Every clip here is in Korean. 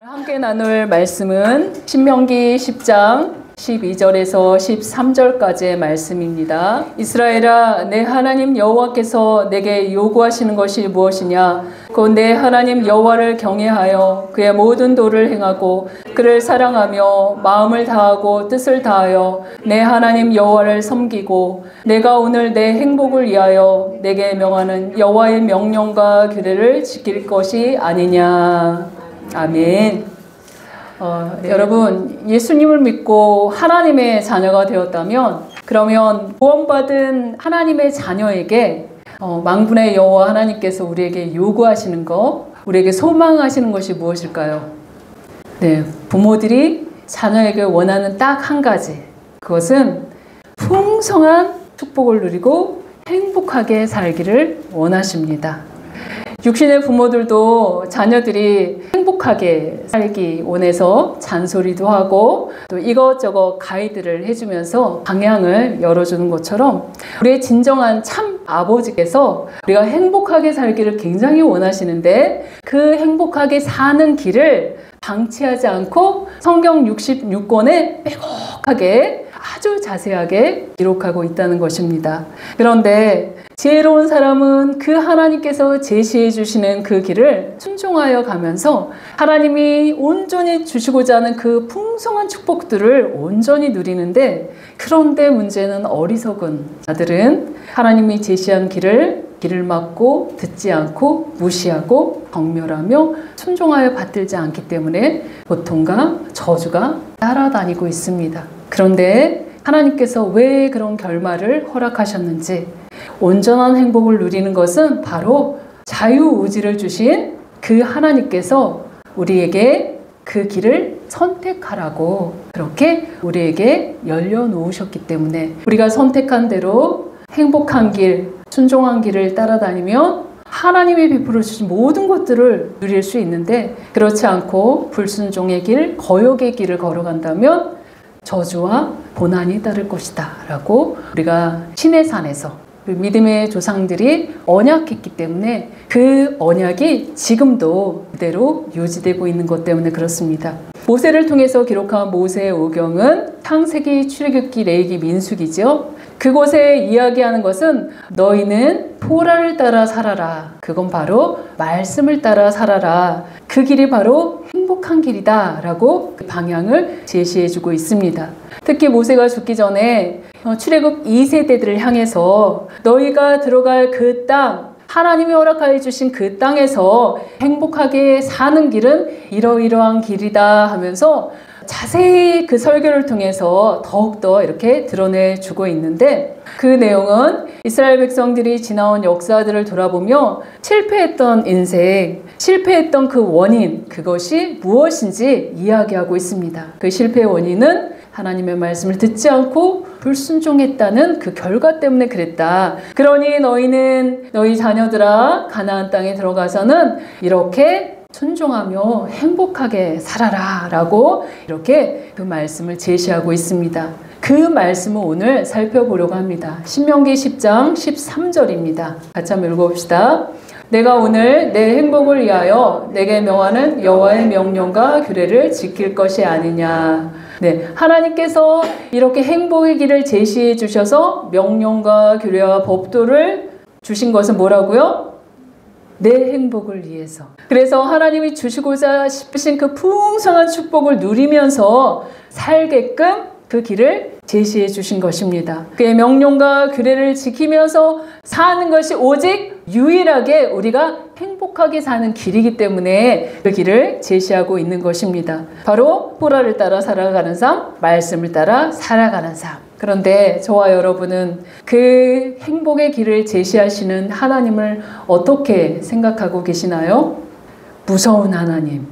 함께 나눌 말씀은 신명기 10장 12절에서 13절까지의 말씀입니다. 이스라엘아, 내 하나님 여호와께서 내게 요구하시는 것이 무엇이냐? 곧 내 하나님 여호와를 경외하여 그의 모든 도를 행하고 그를 사랑하며 마음을 다하고 뜻을 다하여 내 하나님 여호와를 섬기고 내가 오늘 내 행복을 위하여 내게 명하는 여호와의 명령과 규례를 지킬 것이 아니냐. 아멘. 여러분, 예수님을 믿고 하나님의 자녀가 되었다면, 그러면 구원받은 하나님의 자녀에게 만군의 여호와 하나님께서 우리에게 요구하시는 것, 우리에게 소망하시는 것이 무엇일까요? 네, 부모들이 자녀에게 원하는 딱 한 가지, 그것은 풍성한 축복을 누리고 행복하게 살기를 원하십니다. 육신의 부모들도 자녀들이 행복하게 살기 원해서 잔소리도 하고 또 이것저것 가이드를 해주면서 방향을 열어주는 것처럼 우리의 진정한 참 아버지께서 우리가 행복하게 살기를 굉장히 원하시는데 그 행복하게 사는 길을 방치하지 않고 성경 66권에 빼곡하게 아주 자세하게 기록하고 있다는 것입니다. 그런데 지혜로운 사람은 그 하나님께서 제시해 주시는 그 길을 순종하여 가면서 하나님이 온전히 주시고자 하는 그 풍성한 축복들을 온전히 누리는데, 그런데 문제는 어리석은 자들은 하나님이 제시한 길을 막고 듣지 않고 무시하고 경멸하며 순종하여 받들지 않기 때문에 고통과 저주가 따라다니고 있습니다. 그런데 하나님께서 왜 그런 결말을 허락하셨는지, 온전한 행복을 누리는 것은 바로 자유의지를 주신 그 하나님께서 우리에게 그 길을 선택하라고 그렇게 우리에게 열려놓으셨기 때문에 우리가 선택한 대로 행복한 길, 순종한 길을 따라다니면 하나님이 베풀어 주신 모든 것들을 누릴 수 있는데, 그렇지 않고 불순종의 길, 거역의 길을 걸어간다면 저주와 고난이 따를 것이다 라고 우리가 신의 산에서 믿음의 조상들이 언약했기 때문에 그 언약이 지금도 그대로 유지되고 있는 것 때문에 그렇습니다. 모세를 통해서 기록한 모세의 오경은 창세기, 출애굽기, 레위기, 민수기죠. 그곳에 이야기하는 것은 너희는 토라를 따라 살아라. 그건 바로 말씀을 따라 살아라. 그 길이 바로 행복한 길이다 라고 그 방향을 제시해주고 있습니다. 특히 모세가 죽기 전에 출애굽 2세대들을 향해서 너희가 들어갈 그 땅, 하나님이 허락하여 주신 그 땅에서 행복하게 사는 길은 이러이러한 길이다 하면서 자세히 그 설교를 통해서 더욱더 이렇게 드러내주고 있는데, 그 내용은 이스라엘 백성들이 지나온 역사들을 돌아보며 실패했던 인생, 실패했던 그 원인, 그것이 무엇인지 이야기하고 있습니다. 그 실패의 원인은 하나님의 말씀을 듣지 않고 불순종했다는 그 결과 때문에 그랬다. 그러니 너희는 너희 자녀들아 가나안 땅에 들어가서는 이렇게 순종하며 행복하게 살아라 라고 이렇게 그 말씀을 제시하고 있습니다. 그 말씀을 오늘 살펴보려고 합니다. 신명기 10장 13절입니다. 같이 한번 읽어봅시다. 내가 오늘 내 행복을 위하여 내게 명하는 여호와의 명령과 규례를 지킬 것이 아니냐. 네, 하나님께서 이렇게 행복의 길을 제시해 주셔서 명령과 규례와 법도를 주신 것은 뭐라고요? 내 행복을 위해서. 그래서 하나님이 주시고자 싶으신 그 풍성한 축복을 누리면서 살게끔 그 길을 제시해 주신 것입니다. 그의 명령과 규례를 지키면서 사는 것이 오직 유일하게 우리가 행복하게 사는 길이기 때문에 그 길을 제시하고 있는 것입니다. 바로 토라를 따라 살아가는 삶, 말씀을 따라 살아가는 삶. 그런데 저와 여러분은 그 행복의 길을 제시하시는 하나님을 어떻게 생각하고 계시나요? 무서운 하나님,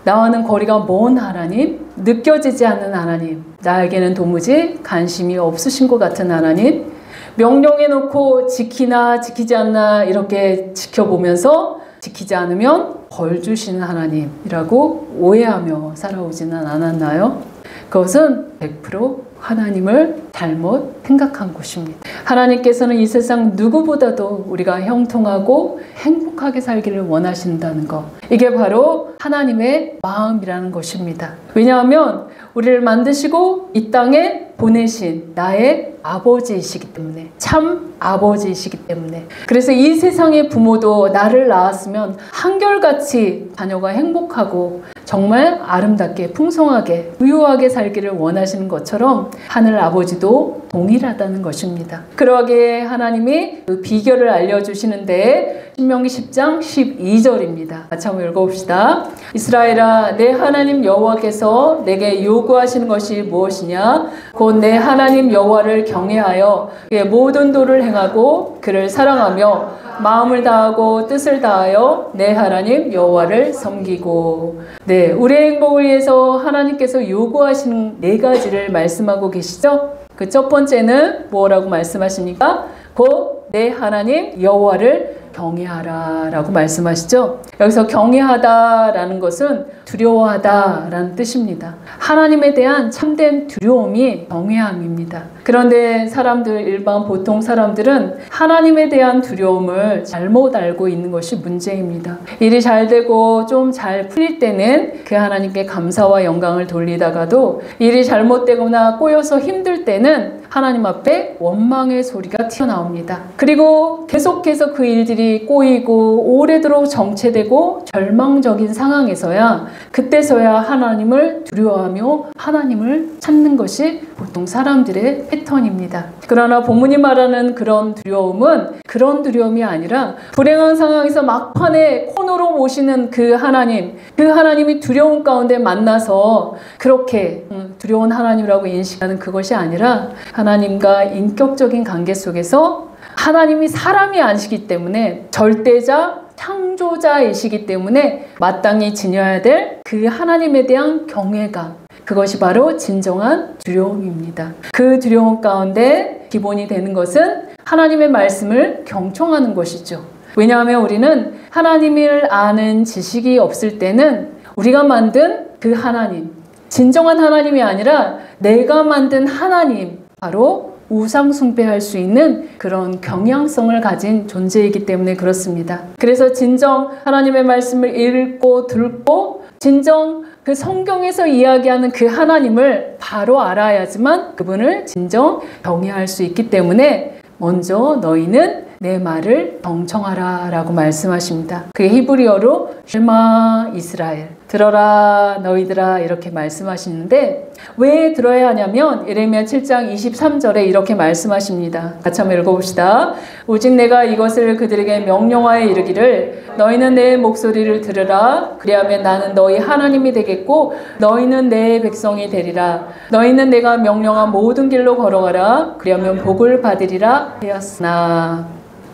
나와는 거리가 먼 하나님, 느껴지지 않는 하나님, 나에게는 도무지 관심이 없으신 것 같은 하나님, 명령해놓고 지키나 지키지 않나 이렇게 지켜보면서 지키지 않으면 벌 주시는 하나님이라고 오해하며 살아오지는 않았나요? 그것은 100% 하나님을 잘못 생각한 것입니다. 하나님께서는 이 세상 누구보다도 우리가 형통하고 행복하게 살기를 원하신다는 것. 이게 바로 하나님의 마음이라는 것입니다. 왜냐하면 우리를 만드시고 이 땅에 보내신 나의 아버지이시기 때문에, 참 아버지이시기 때문에. 그래서 이 세상의 부모도 나를 낳았으면 한결같이 자녀가 행복하고 정말 아름답게 풍성하게 부유하게 살기를 원하시는 것처럼 하늘 아버지도 동일하다는 것입니다. 그러기에 하나님이 그 비결을 알려주시는데 신명기 10장 12절입니다. 같이 한번 읽어봅시다. 이스라엘아, 내 하나님 여호와께서 내게 요구하시는 것이 무엇이냐? 곧 내 하나님 여호와를 경외하여 그의 모든 도를 행하고 그를 사랑하며 마음을 다하고 뜻을 다하여 내 하나님 여호와를 섬기고. 네, 우리의 행복을 위해서 하나님께서 요구하시는 4가지를 말씀하고 계시죠? 그 첫 번째는 뭐라고 말씀하십니까? 곧 내 하나님 여호와를 경외하라 라고 말씀하시죠. 여기서 경외하다 라는 것은 두려워하다 라는 뜻입니다. 하나님에 대한 참된 두려움이 경외함입니다. 그런데 사람들, 일반 보통 사람들은 하나님에 대한 두려움을 잘못 알고 있는 것이 문제입니다. 일이 잘 되고 좀 잘 풀릴 때는 그 하나님께 감사와 영광을 돌리다가도 일이 잘못되거나 꼬여서 힘들 때는 하나님 앞에 원망의 소리가 튀어나옵니다. 그리고 계속해서 그 일들이 꼬이고 오래도록 정체되고 절망적인 상황에서야, 그때서야 하나님을 두려워하며 하나님을 찾는 것이 보통 사람들의 패턴입니다. 그러나 본문이 말하는 그런 두려움은 그런 두려움이 아니라 불행한 상황에서 막판에 코너로 모시는 그 하나님이 두려움 가운데 만나서 그렇게 두려운 하나님이라고 인식하는 그것이 아니라 하나님과 인격적인 관계 속에서 하나님이 사람이 아니시기 때문에 절대자, 창조자이시기 때문에 마땅히 지녀야 될 그 하나님에 대한 경외감, 그것이 바로 진정한 두려움입니다. 그 두려움 가운데 기본이 되는 것은 하나님의 말씀을 경청하는 것이죠. 왜냐하면 우리는 하나님을 아는 지식이 없을 때는 우리가 만든 그 하나님, 진정한 하나님이 아니라 내가 만든 하나님, 바로 우상 숭배할 수 있는 그런 경향성을 가진 존재이기 때문에 그렇습니다. 그래서 진정 하나님의 말씀을 읽고 듣고 진정 그 성경에서 이야기하는 그 하나님을 바로 알아야지만 그분을 진정 경외할 수 있기 때문에 먼저 너희는 내 말을 경청하라 라고 말씀하십니다. 그게 히브리어로 쉐마 이스라엘, 들어라 너희들아 이렇게 말씀하시는데 왜 들어야 하냐면 예레미야 7장 23절에 이렇게 말씀하십니다. 같이 한번 읽어봅시다. 오직 내가 이것을 그들에게 명령하여 이르기를 너희는 내 목소리를 들으라. 그리하면 나는 너희 하나님이 되겠고 너희는 내 백성이 되리라. 너희는 내가 명령한 모든 길로 걸어가라. 그리하면 복을 받으리라 하였으나.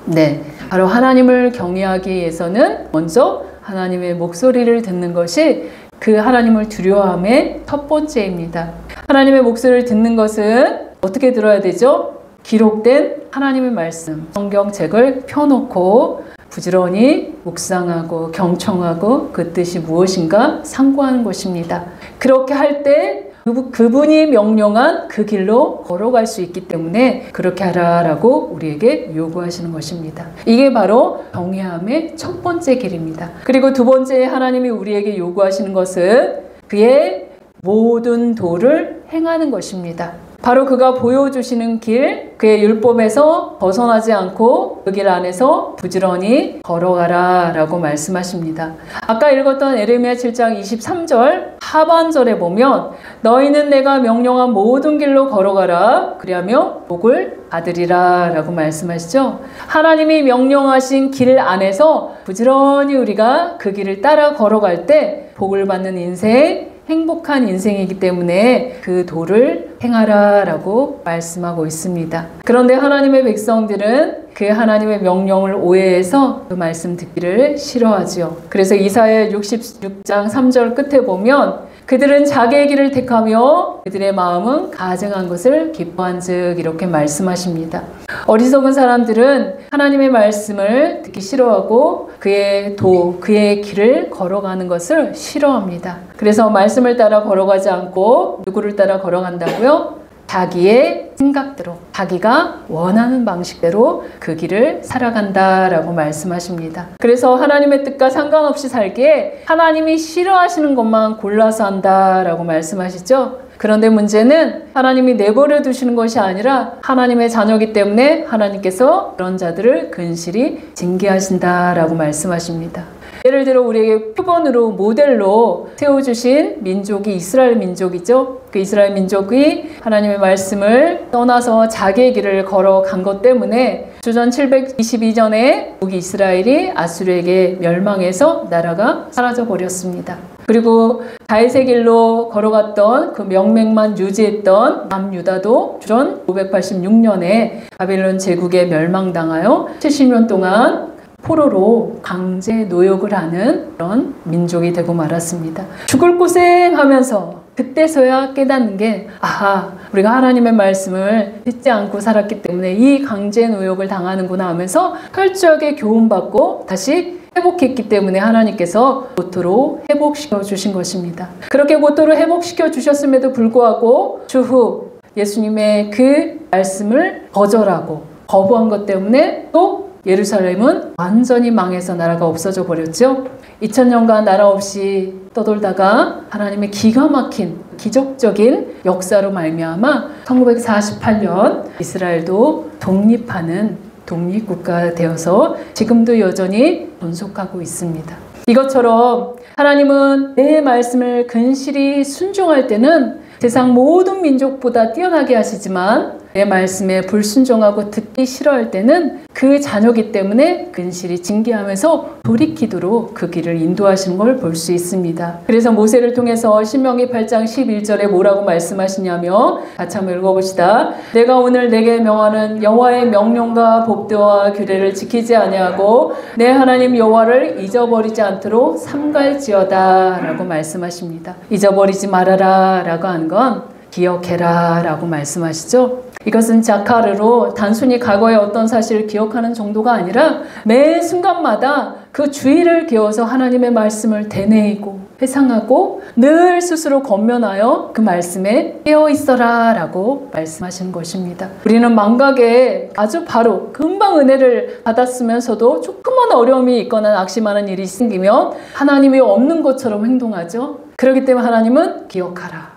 네, 바로 하나님을 경외하기 위해서는 먼저 하나님의 목소리를 듣는 것이 그 하나님을 두려워함의 첫 번째입니다. 하나님의 목소리를 듣는 것은 어떻게 들어야 되죠? 기록된 하나님의 말씀, 성경책을 펴놓고 부지런히 묵상하고 경청하고 그 뜻이 무엇인가 상고하는 것입니다. 그렇게 할 때 그분이 명령한 그 길로 걸어갈 수 있기 때문에 그렇게 하라라고 우리에게 요구하시는 것입니다. 이게 바로 경외함의 첫 번째 길입니다. 그리고 두 번째 하나님이 우리에게 요구하시는 것은 그의 모든 도를 행하는 것입니다. 바로 그가 보여주시는 길, 그의 율법에서 벗어나지 않고 그 길 안에서 부지런히 걸어가라 라고 말씀하십니다. 아까 읽었던 에레미야 7장 23절 하반절에 보면 너희는 내가 명령한 모든 길로 걸어가라. 그리하며 복을 받으리라 라고 말씀하시죠. 하나님이 명령하신 길 안에서 부지런히 우리가 그 길을 따라 걸어갈 때 복을 받는 인생, 행복한 인생이기 때문에 그 도를 행하라 라고 말씀하고 있습니다. 그런데 하나님의 백성들은 그 하나님의 명령을 오해해서 그 말씀 듣기를 싫어하지요. 그래서 이사야 66장 3절 끝에 보면 그들은 자기의 길을 택하며 그들의 마음은 가증한 것을 기뻐한즉 이렇게 말씀하십니다. 어리석은 사람들은 하나님의 말씀을 듣기 싫어하고 그의 길을 걸어가는 것을 싫어합니다. 그래서 말씀을 따라 걸어가지 않고 누구를 따라 걸어간다고요? 자기의 생각대로, 자기가 원하는 방식대로 그 길을 살아간다라고 말씀하십니다. 그래서 하나님의 뜻과 상관없이 살기에 하나님이 싫어하시는 것만 골라서 한다라고 말씀하시죠. 그런데 문제는 하나님이 내버려 두시는 것이 아니라 하나님의 자녀이기 때문에 하나님께서 그런 자들을 근실히 징계하신다라고 말씀하십니다. 예를 들어 우리에게 표본으로 모델로 세워주신 민족이 이스라엘 민족이죠. 그 이스라엘 민족이 하나님의 말씀을 떠나서 자기의 길을 걸어간 것 때문에 주전 722년에 북이스라엘이 아수르에게 멸망해서 나라가 사라져 버렸습니다. 그리고 다윗의 길로 걸어갔던 그 명맥만 유지했던 남유다도 주전 586년에 바벨론 제국에 멸망당하여 70년 동안 포로로 강제 노역을 하는 그런 민족이 되고 말았습니다. 죽을 고생하면서 그때서야 깨닫는 게 아하, 우리가 하나님의 말씀을 듣지 않고 살았기 때문에 이 강제 노역을 당하는구나 하면서 철저하게 교훈받고 다시 회복했기 때문에 하나님께서 고토로 회복시켜 주신 것입니다. 그렇게 고토로 회복시켜 주셨음에도 불구하고 추후 예수님의 그 말씀을 거절하고 거부한 것 때문에 또 예루살렘은 완전히 망해서 나라가 없어져 버렸죠. 2000년간 나라 없이 떠돌다가 하나님의 기가 막힌 기적적인 역사로 말미암아 1948년 이스라엘도 독립하는 독립국가가 되어서 지금도 여전히 존속하고 있습니다. 이것처럼 하나님은 내 말씀을 근실히 순종할 때는 세상 모든 민족보다 뛰어나게 하시지만 내 말씀에 불순종하고 듣기 싫어할 때는 그 자녀이기 때문에 근실히 징계하면서 돌이키도록 그 길을 인도하시는 걸 볼 수 있습니다. 그래서 모세를 통해서 신명기 8장 11절에 뭐라고 말씀하시냐며 같이 한번 읽어봅시다. 내가 오늘 내게 명하는 여호와의 명령과 법도와 규례를 지키지 아니하고 내 하나님 여호와를 잊어버리지 않도록 삼갈지어다 라고 말씀하십니다. 잊어버리지 말아라 라고 한 건 기억해라 라고 말씀하시죠. 이것은 자카르로 단순히 과거의 어떤 사실을 기억하는 정도가 아니라 매 순간마다 그 주의를 기워서 하나님의 말씀을 되뇌이고 회상하고 늘 스스로 권면하여 그 말씀에 깨어 있어라 라고 말씀하시는 것입니다. 우리는 망각에 아주 바로 금방 은혜를 받았으면서도 조그만 어려움이 있거나 낙심하는 일이 생기면 하나님이 없는 것처럼 행동하죠. 그렇기 때문에 하나님은 기억하라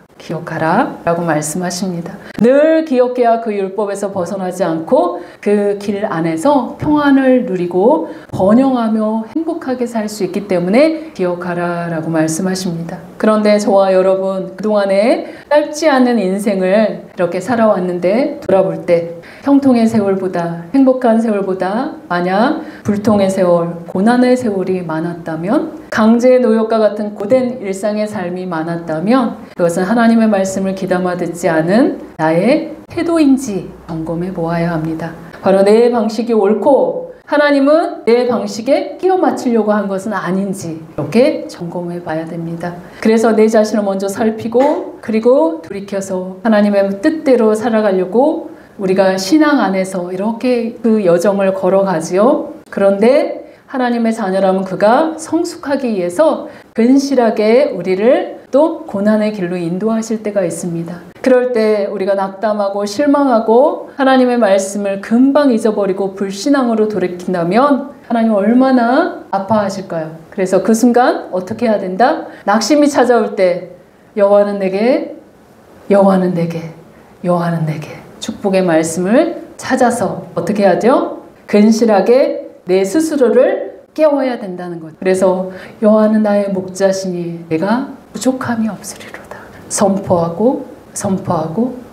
라고 말씀하십니다. 늘 기억해야 그 율법에서 벗어나지 않고 그 길 안에서 평안을 누리고 번영하며 행복하게 살 수 있기 때문에 기억하라 라고 말씀하십니다. 그런데 저와 여러분 그동안에 짧지 않은 인생을 이렇게 살아왔는데 돌아볼 때 형통의 세월보다 행복한 세월보다 만약 불통의 세월, 고난의 세월이 많았다면 강제의 노역과 같은 고된 일상의 삶이 많았다면 그것은 하나님의 말씀을 귀담아 듣지 않은 나의 태도인지 점검해 보아야 합니다. 바로 내 방식이 옳고 하나님은 내 방식에 끼워 맞추려고 한 것은 아닌지 이렇게 점검해 봐야 됩니다. 그래서 내 자신을 먼저 살피고 그리고 돌이켜서 하나님의 뜻대로 살아가려고 우리가 신앙 안에서 이렇게 그 여정을 걸어가지요. 그런데 하나님의 자녀라면 그가 성숙하기 위해서 근실하게 우리를 또 고난의 길로 인도하실 때가 있습니다. 그럴 때 우리가 낙담하고 실망하고 하나님의 말씀을 금방 잊어버리고 불신앙으로 돌이킨다면 하나님 얼마나 아파하실까요? 그래서 그 순간 어떻게 해야 된다? 낙심이 찾아올 때 여호와는 내게 축복의 말씀을 찾아서 어떻게 하죠? 근실하게 내 스스로를 깨워야 된다는 것. 그래서 여호와는 나의 목자시니 내가 부족함이 없으리로다.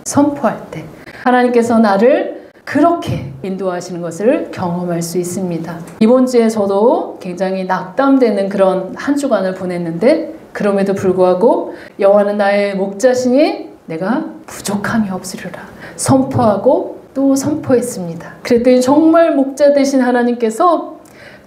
선포할 때 하나님께서 나를 그렇게 인도하시는 것을 경험할 수 있습니다. 이번 주에 저도 굉장히 낙담되는 그런 한 주간을 보냈는데 그럼에도 불구하고 여호와는 나의 목자시니 내가 부족함이 없으리로다. 선포하고 또 선포했습니다. 그랬더니 정말 목자 되신 하나님께서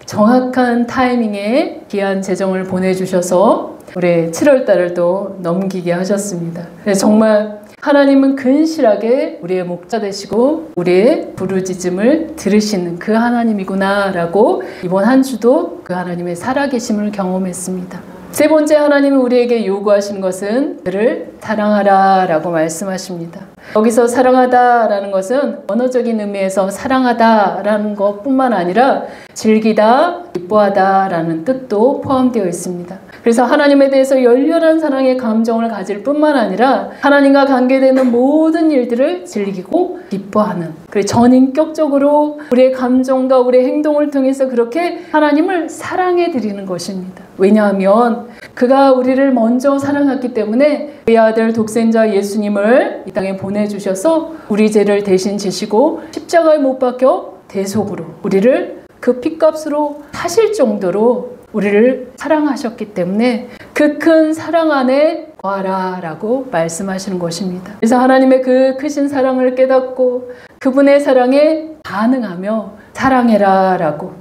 정확한 타이밍에 귀한 재정을 보내주셔서 우리 7월달을 또 넘기게 하셨습니다. 그래서 정말 하나님은 근실하게 우리의 목자 되시고 우리의 부르짖음을 들으시는 그 하나님이구나 라고 이번 한 주도 그 하나님의 살아계심을 경험했습니다. 세 번째 하나님이 우리에게 요구하시는 것은 그를 사랑하라 라고 말씀하십니다. 여기서 사랑하다라는 것은 언어적인 의미에서 사랑하다라는 것뿐만 아니라 즐기다, 기뻐하다라는 뜻도 포함되어 있습니다. 그래서 하나님에 대해서 열렬한 사랑의 감정을 가질 뿐만 아니라 하나님과 관계되는 모든 일들을 즐기고 기뻐하는, 그리고 전인격적으로 우리의 감정과 우리의 행동을 통해서 그렇게 하나님을 사랑해 드리는 것입니다. 왜냐하면 그가 우리를 먼저 사랑했기 때문에 그의 아들 독생자 예수님을 이 땅에 보내주셔서 우리 죄를 대신 지시고 십자가에 못 박혀 대속으로 우리를 그 핏값으로 사실 정도로 우리를 사랑하셨기 때문에 그 큰 사랑 안에 거하라 라고 말씀하시는 것입니다. 그래서 하나님의 그 크신 사랑을 깨닫고 그분의 사랑에 반응하며 사랑해라 라고,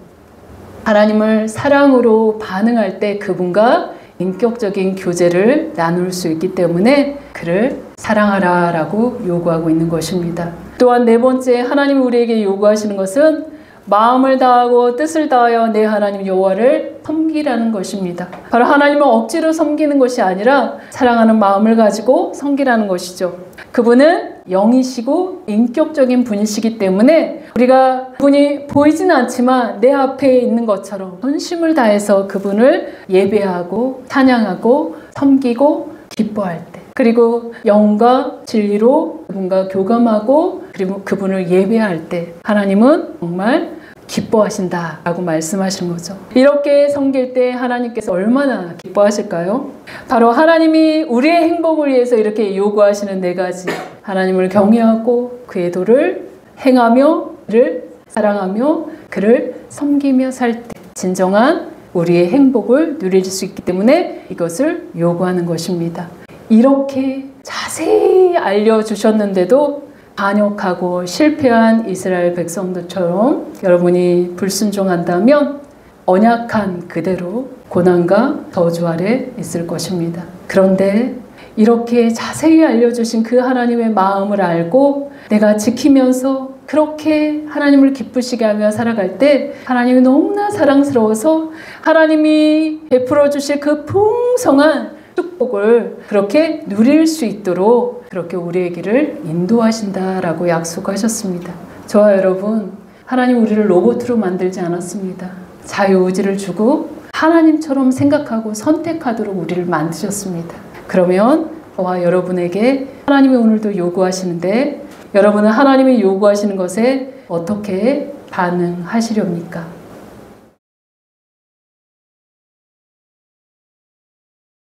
하나님을 사랑으로 반응할 때 그분과 인격적인 교제를 나눌 수 있기 때문에 그를 사랑하라 라고 요구하고 있는 것입니다. 또한 네 번째 하나님이 우리에게 요구하시는 것은 마음을 다하고 뜻을 다하여 내 하나님 여호와를 섬기라는 것입니다. 바로 하나님을 억지로 섬기는 것이 아니라 사랑하는 마음을 가지고 섬기라는 것이죠. 그분은 영이시고 인격적인 분이시기 때문에 우리가 그분이 보이지는 않지만 내 앞에 있는 것처럼 전심을 다해서 그분을 예배하고 찬양하고 섬기고 기뻐할 때, 그리고 영과 진리로 그분과 교감하고 그리고 그분을 예배할 때 하나님은 정말 기뻐하신다라고 말씀하신 거죠. 이렇게 섬길 때 하나님께서 얼마나 기뻐하실까요? 바로 하나님이 우리의 행복을 위해서 이렇게 요구하시는 네 가지, 하나님을 경외하고 그의 도를 행하며 그를 사랑하며 그를 섬기며 살 때 진정한 우리의 행복을 누릴 수 있기 때문에 이것을 요구하는 것입니다. 이렇게 자세히 알려주셨는데도 반역하고 실패한 이스라엘 백성들처럼 여러분이 불순종한다면 언약한 그대로 고난과 저주 아래 있을 것입니다. 그런데 이렇게 자세히 알려주신 그 하나님의 마음을 알고 내가 지키면서 그렇게 하나님을 기쁘시게 하며 살아갈 때 하나님이 너무나 사랑스러워서 하나님이 베풀어 주실 그 풍성한 축복을 그렇게 누릴 수 있도록 그렇게 우리의 길을 인도하신다라고 약속하셨습니다. 저와 여러분, 하나님 우리를 로봇으로 만들지 않았습니다. 자유의지를 주고 하나님처럼 생각하고 선택하도록 우리를 만드셨습니다. 그러면 저와 여러분에게 하나님이 오늘도 요구하시는데 여러분은 하나님이 요구하시는 것에 어떻게 반응하시렵니까?